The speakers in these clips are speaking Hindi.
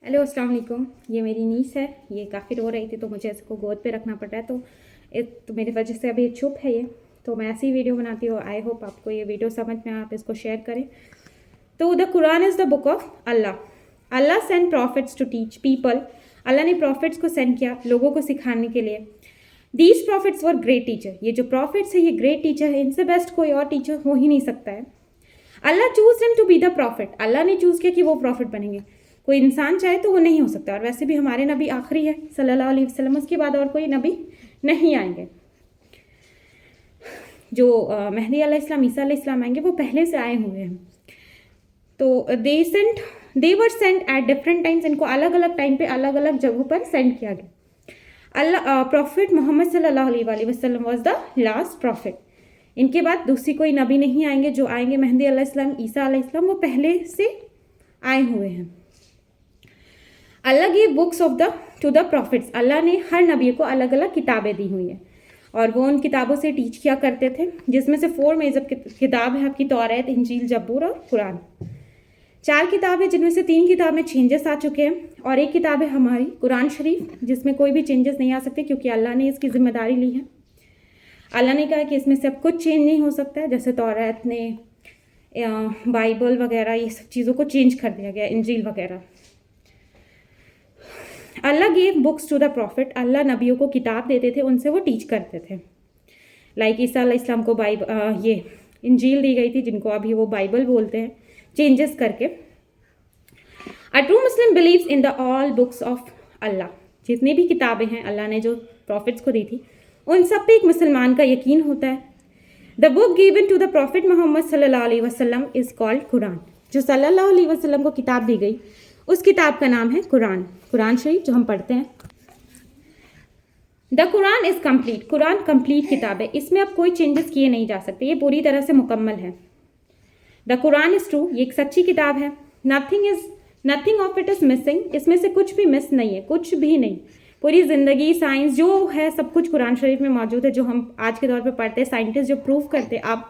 हेलो अस्सलाम वालेकुम। ये मेरी नीस है, ये काफ़ी रो रही थी तो मुझे इसको गोद पे रखना पड़ रहा है, तो मेरी वजह से अभी चुप है ये। तो मैं ऐसी वीडियो बनाती हूँ, आई होप आपको ये वीडियो समझ में, आप इसको शेयर करें। तो the Quran is the book of Allah. Allah send prophets to teach people. Allah ने प्रॉफिट्स को सेंड किया लोगों को सिखाने के लिए। These profits were great teacher. ये जो प्रॉफिट्स है ये ग्रेट टीचर है, इनसे बेस्ट कोई और टीचर हो ही नहीं सकता है। Allah choose them to be the prophet. Allah ने चूज़ किया कि वो प्रॉफिट बनेंगे। कोई इंसान चाहे तो वो नहीं हो सकता, और वैसे भी हमारे नबी आखिरी है सल्लल्लाहु अलैहि वसल्लम, उसके बाद और कोई नबी नहीं आएंगे। जो मेहदी अलैहिस्सलाम, ईसा अलैहिस्सलाम आएंगे वो पहले से आए हुए हैं। तो they were sent at different times. इनको अलग अलग टाइम पे अलग अलग जगहों पर सेंड किया गया। अल्लाह प्रॉफिट मोहम्मद सल्लल्लाहु अलैहि वसल्लम वाज द लास्ट प्रॉफिट। इनके बाद दूसरी कोई नबी नहीं आएंगे। जो आएंगे मेहदी अलैहिस्सलाम, ईसा अलैहिस्सलाम, वो पहले से आए हुए हैं। Allah give books of the to the prophets. Allah ने हर नबी को अलग अलग किताबें दी हुई हैं और वो उन किताबों से टीच किया करते थे, जिसमें से 4 मेजर किताब है आपकी तौरात, इंजील, जबूर और कुरान। 4 किताब है जिनमें से 3 किताब में चेंजेस आ चुके हैं और एक किताब है हमारी कुरान शरीफ, जिसमें कोई भी चेंजेस नहीं आ सकते क्योंकि अल्लाह ने इसकी जिम्मेदारी ली है। अल्लाह ने कहा कि इसमें से अब कुछ चेंज नहीं हो सकता है, जैसे तौरात ने, बाइबल वगैरह, ये सब चीज़ों को चेंज कर दिया गया, इंजील वगैरह। Allah gave books to the prophet. Allah नबियों को किताब देते थे, उनसे वो टीच करते थे। लाइक ईसा अलैहिस्सलाम को ये इंजील दी गई थी, जिनको अभी वो बाइबल बोलते हैं, चेंजेस करके। A true Muslim believes in the all books of Allah. जितनी भी किताबें हैं अल्लाह ने जो प्रॉफिट्स को दी थी, उन सब पे एक मुसलमान का यकीन होता है। The book given to the prophet Muhammad सल्लल्लाहु अलैहि वसल्लम इज कॉल्ड कुरान। जो सल्लल्लाहु अलैहि वसल्लम को किताब दी गई, उस किताब का नाम है कुरान, कुरान शरीफ जो हम पढ़ते हैं। The Quran is complete. Quran complete किताब है, इसमें अब कोई चेंजेस किए नहीं जा सकते, ये पूरी तरह से मुकम्मल है। The Quran is true. ये एक सच्ची किताब है। Nothing of it is missing. इसमें से कुछ भी मिस नहीं है, कुछ भी नहीं। पूरी ज़िंदगी, साइंस जो है, सब कुछ कुरान शरीफ में मौजूद है। जो हम आज के दौर पे पढ़ते हैं, साइंटिस्ट जो प्रूव करते हैं अब,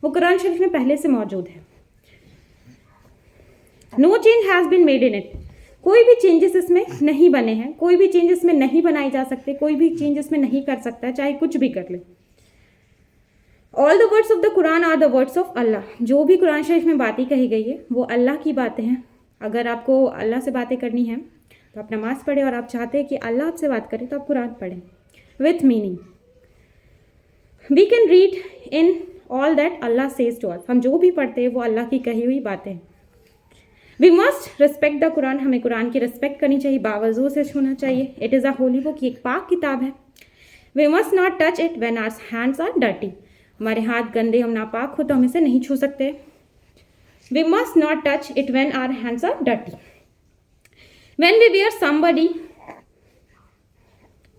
वो कुरान शरीफ में पहले से मौजूद है। No change has been made in it. कोई भी चेंजेस इसमें नहीं बने हैं, कोई भी चेंजेस इसमें नहीं बनाए जा सकते, कोई भी चेंजेस इसमें नहीं कर सकता है, चाहे कुछ भी कर ले। All the words of the Quran are the words of Allah. जो भी कुरान शरीफ में बातें कही गई है वो अल्लाह की बातें हैं। अगर आपको अल्लाह से बातें करनी है तो आप नमाज पढ़ें, और आप चाहते हैं कि अल्लाह आपसे बात करे तो आप कुरान पढ़ें with meaning. We can read in all that Allah says to us. हम जो भी पढ़ते हैं वो अल्लाह की कही हुई बातें हैं। We must respect the Quran. हमें कुरान की रिस्पेक्ट करनी चाहिए, बावजूद से छूना चाहिए। It is a holy book. ये एक पाक किताब है। We must not touch it when our hands are dirty. हमारे हाथ गंदे, हम नापाक हो तो हम इसे नहीं छू सकते। We must not touch it when our hands are dirty. When we wear somebody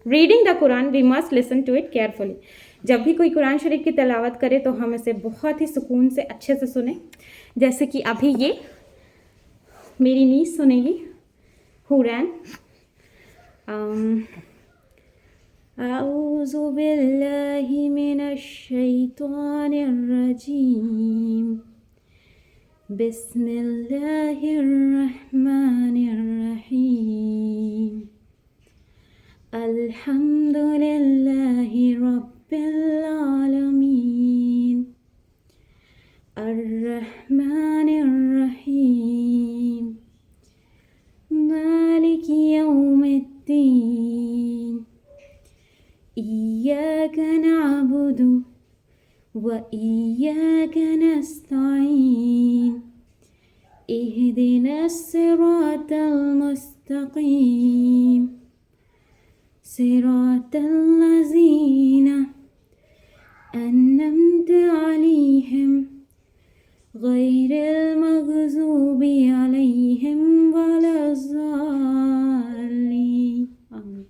reading the Quran we must listen to it carefully. जब भी कोई कुरान शरीफ की तिलावत करे तो हम इसे बहुत ही सुकून से, अच्छे से सुने, जैसे कि अभी ये मेरी नीस सुनेगी, हुरैन। औज़ु बिल्लाहि मिनश शैतानिर रजीम। बिस्मिल्लाहिर रहमानिर रहीम। अल्हम्दुलिल्लाहि रब्बिल आलमीन। अर्रहमानिर रहीम। मालिकि यौमिद्दीन। इय्याक नअबुदु व इय्याक नस्तईन। इहदिनस सिरातल मुस्तकीम। सिरातल लज़ीना अन्नमत अलैहिम गैरिल मग़ज़ूबि अलैहिम वलज़्ज़ालिन। आमीन।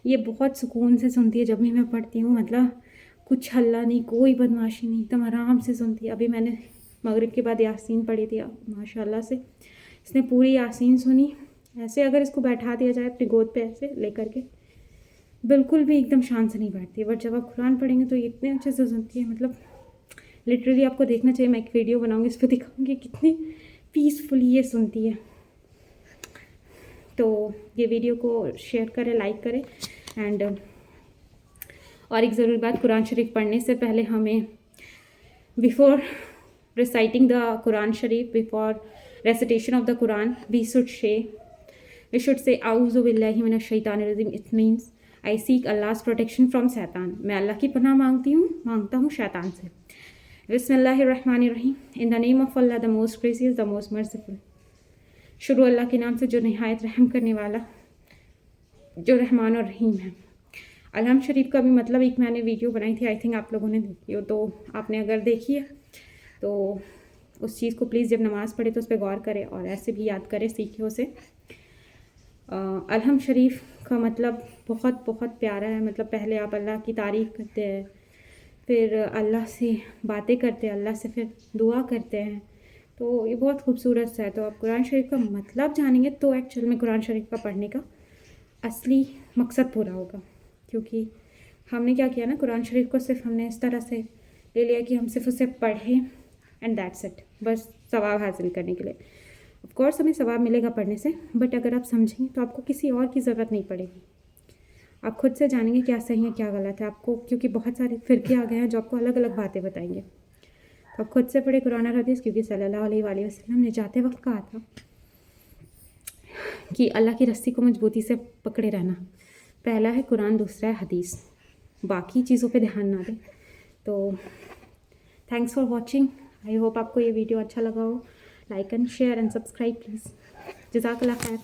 ये बहुत सुकून से सुनती है जब भी मैं पढ़ती हूँ, मतलब कुछ हल्ला नहीं, कोई बदमाशी नहीं, एकदम आराम से सुनती है। अभी मैंने मगरिब के बाद यासीन पढ़ी थी, माशाल्लाह से इसने पूरी यासीन सुनी। ऐसे अगर इसको बैठा दिया जाए अपनी गोद पे ऐसे लेकर के, बिल्कुल भी एकदम शांत से नहीं बैठती है। बट जब आप कुरान पढ़ेंगे तो ये इतने अच्छे से सुनती है, मतलब लिटरली आपको देखना चाहिए। मैं एक वीडियो बनाऊंगी, इस पर दिखाऊंगी कितनी पीसफुली ये सुनती है। तो ये वीडियो को शेयर करें, लाइक करें। एंड और एक ज़रूरी बात, कुरान शरीफ पढ़ने से पहले हमें before reciting the Quran Sharif, before recitation of the Quran, we should say A'udhu billahi minash shaitanir rajim. It means I seek Allah's protection from शैतान। मैं अल्लाह की पनाह मांगता हूँ शैतान से। बिस्मिल्लाहिर्रहमानिर्रहीम। In the name of Allah, the most gracious, the most merciful। शुरू अल्लाह के नाम से जो निहायत रहम करने वाला, जो रहमान और रहीम है। अलहम शरीफ का भी मतलब एक मैंने वीडियो बनाई थी, आई थिंक आप लोगों ने देखी हो, तो आपने अगर देखी है तो उस चीज़ को प्लीज़ जब नमाज़ पढ़े तो उस पर गौर करें और ऐसे भी याद करें, सीखे उसे। अलहम शरीफ का मतलब बहुत बहुत प्यारा है। मतलब पहले आप अल्लाह की तारीफ़ करते हैं, फिर अल्लाह से बातें करते हैं, अल्लाह से फिर दुआ करते हैं, तो ये बहुत खूबसूरत सा है। तो आप कुरान शरीफ का मतलब जानेंगे तो एक्चुअल में कुरान शरीफ का पढ़ने का असली मकसद पूरा होगा। क्योंकि हमने क्या किया ना, कुरान शरीफ को सिर्फ हमने इस तरह से ले लिया कि हम सिर्फ उसे पढ़ें एंड दैट्स इट, बस सवाब हासिल करने के लिए। ऑफ कोर्स हमें सवाब मिलेगा पढ़ने से, बट अगर आप समझेंगे तो आपको किसी और की ज़रूरत नहीं पड़ेगी। आप खुद से जानेंगे क्या सही है क्या गलत है आपको, क्योंकि बहुत सारे फ़िरके आ गए हैं जो आपको अलग अलग बातें बताएंगे। तो आप खुद से पढ़े कुरान और हदीस, क्योंकि सल्लल्लाहु अलैहि वसल्लम ने जाते वक्त कहा था कि अल्लाह की रस्सी को मजबूती से पकड़े रहना। पहला है कुरान, दूसरा है हदीस, बाकी चीज़ों पे ध्यान ना दें। तो thanks for watching. I hope आपको ये वीडियो अच्छा लगा हो। Like and share and subscribe please. जज़ाकल्लाह खैर।